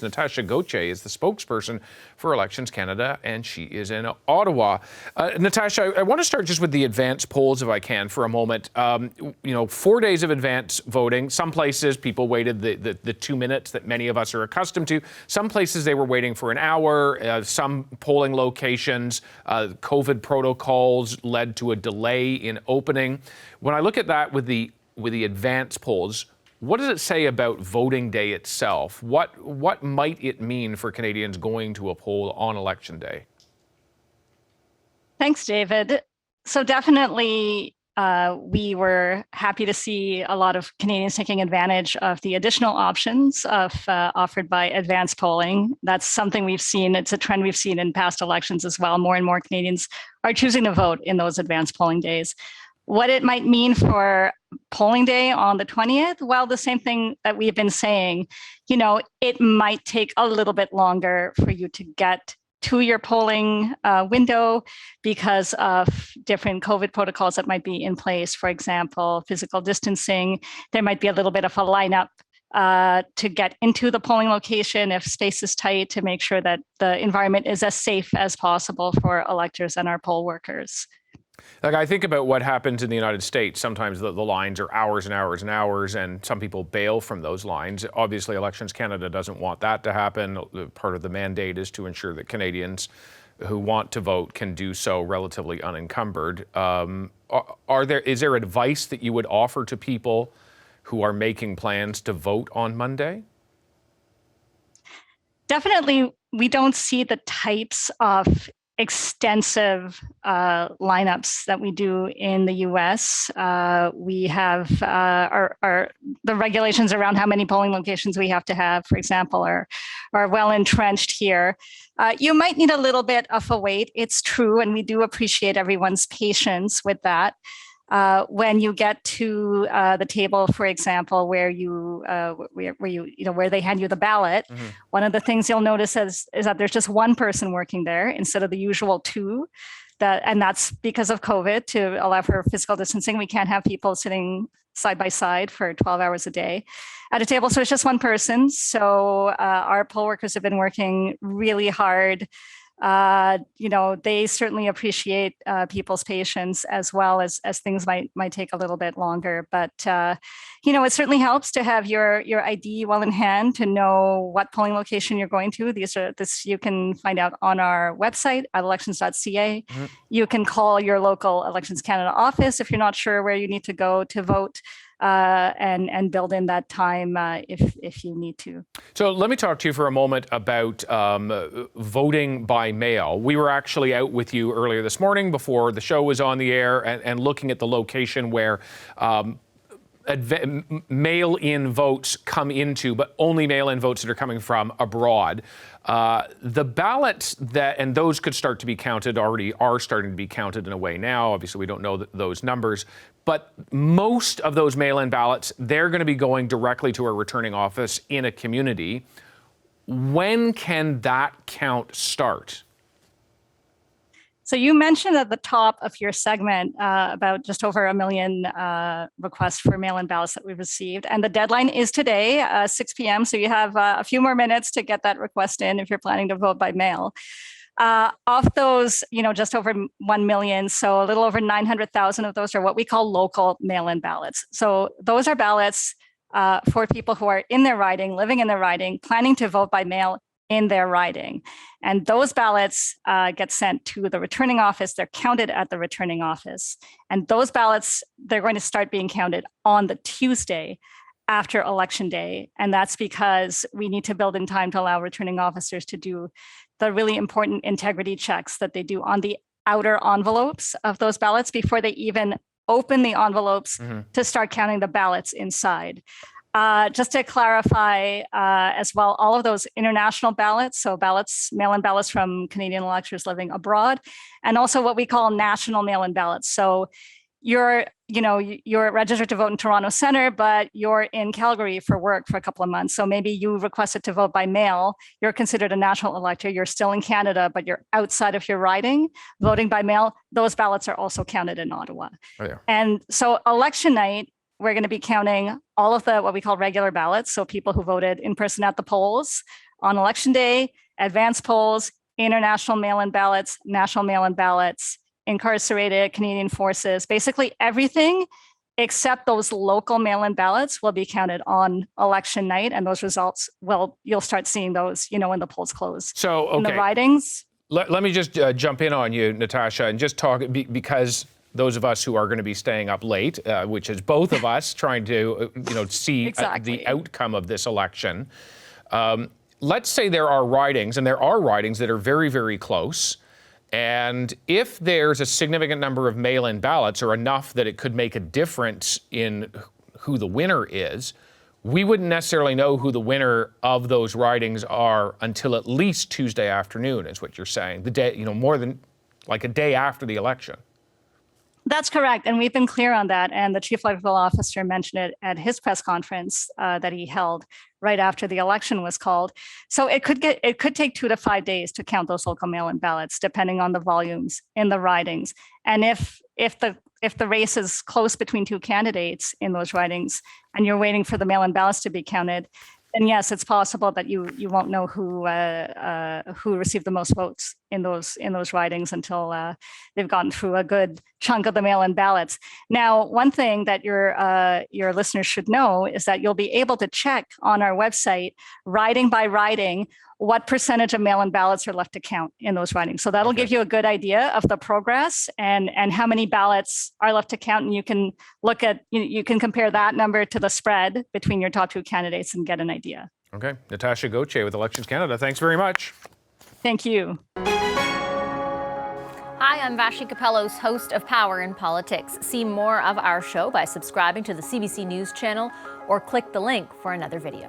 Natasha Goguen is the spokesperson for Elections Canada, and she is in Ottawa. Natasha, I want to start just with the advance polls, if I can, for a moment. 4 days of advance voting. Some places people waited the 2 minutes that many of us are accustomed to. Some places they were waiting for an hour. Some polling locations, COVID protocols led to a delay in opening. When I look at that with the advance polls, what does it say about voting day itself? What might it mean for Canadians going to a poll on Election Day? Thanks, David. So definitely, we were happy to see a lot of Canadians taking advantage of the additional options offered by advance polling. That's something we've seen. It's a trend we've seen in past elections as well. More and more Canadians are choosing to vote in those advance polling days. What it might mean for polling day on the 20th? Well, the same thing that we've been saying, it might take a little bit longer for you to get to your polling window because of different COVID protocols that might be in place. For example, physical distancing. There might be a little bit of a lineup to get into the polling location if space is tight, to make sure that the environment is as safe as possible for electors and our poll workers. Like, I think about what happens in the United States. Sometimes the lines are hours and hours and hours, and some people bail from those lines. Obviously, Elections Canada doesn't want that to happen. Part of the mandate is to ensure that Canadians who want to vote can do so relatively unencumbered. Is there advice that you would offer to people who are making plans to vote on Monday? Definitely, we don't see the types of extensive lineups that we do in the U.S. We have the regulations around how many polling locations we have to have, for example, are well entrenched here. You might need a little bit of a wait. It's true, and we do appreciate everyone's patience with that. When you get to the table, for example, where they hand you the ballot, mm-hmm. One of the things you'll notice is that there's just one person working there instead of the usual two. And that's because of COVID, to allow for physical distancing. We can't have people sitting side by side for 12 hours a day at a table. So it's just one person. So our poll workers have been working really hard. They certainly appreciate people's patience, as well as things might take a little bit longer. But it certainly helps to have your ID well in hand, to know what polling location you're going to. This you can find out on our website at elections.ca. Mm-hmm. You can call your local Elections Canada office if you're not sure where you need to go to vote. And build in that time if you need to. So let me talk to you for a moment about voting by mail. We were actually out with you earlier this morning before the show was on the air and looking at the location where mail-in votes come into, but only mail-in votes that are coming from abroad. The ballots and those could start to be counted, already are starting to be counted in a way now. Obviously, we don't know those numbers. But most of those mail-in ballots, they're going to be going directly to a returning office in a community. When can that count start? So you mentioned at the top of your segment about just over 1 million requests for mail-in ballots that we've received. And the deadline is today, 6 p.m. So you have a few more minutes to get that request in if you're planning to vote by mail. Of those, just over 1 million, so a little over 900,000 of those are what we call local mail-in ballots. So those are ballots for people who are in their riding, living in their riding, planning to vote by mail in their riding. And those ballots get sent to the returning office. They're counted at the returning office. And those ballots, they're going to start being counted on the Tuesday after Election Day. And that's because we need to build in time to allow returning officers to do the really important integrity checks that they do on the outer envelopes of those ballots before they even open the envelopes mm-hmm. to start counting the ballots inside. Just to clarify as well, all of those international ballots, so ballots, mail-in ballots from Canadian electors living abroad, and also what we call national mail-in ballots. So you're registered to vote in Toronto Centre, but you're in Calgary for work for a couple of months. So maybe you requested to vote by mail. You're considered a national elector. You're still in Canada, but you're outside of your riding, voting by mail. Those ballots are also counted in Ottawa. Oh, yeah. And so election night, we're going to be counting all of the what we call regular ballots, so people who voted in person at the polls on election day, advance polls, international mail-in ballots, national mail-in ballots, incarcerated Canadian forces, basically everything except those local mail-in ballots will be counted on election night, and those results you'll start seeing those, when the polls close. So, okay. In the ridings. Let me just jump in on you, Natasha, and just talk, because those of us who are going to be staying up late, which is both of us, trying to see Exactly. the outcome of this election. Let's say there are ridings, and there are ridings that are very, very close. And if there's a significant number of mail-in ballots, or enough that it could make a difference in who the winner is, we wouldn't necessarily know who the winner of those ridings are until at least Tuesday afternoon, is what you're saying. The day, more than like a day after the election. That's correct. And we've been clear on that. And the chief electoral officer mentioned it at his press conference that he held right after the election was called. So it could take 2 to 5 days to count those local mail-in ballots, depending on the volumes in the ridings. And if the race is close between two candidates in those ridings, and you're waiting for the mail-in ballots to be counted, then yes, it's possible that you won't know who received the most votes in those ridings until they've gotten through a good chunk of the mail-in ballots. Now, one thing that your listeners should know is that you'll be able to check on our website, riding by riding, what percentage of mail-in ballots are left to count in those ridings. So that'll give you a good idea of the progress and how many ballots are left to count. And you can look at, you can compare that number to the spread between your top two candidates and get an idea. Okay. Natasha Goguen with Elections Canada. Thanks very much. Thank you. Hi, I'm Vashi Capellos, host of Power in Politics. See more of our show by subscribing to the CBC News channel or click the link for another video.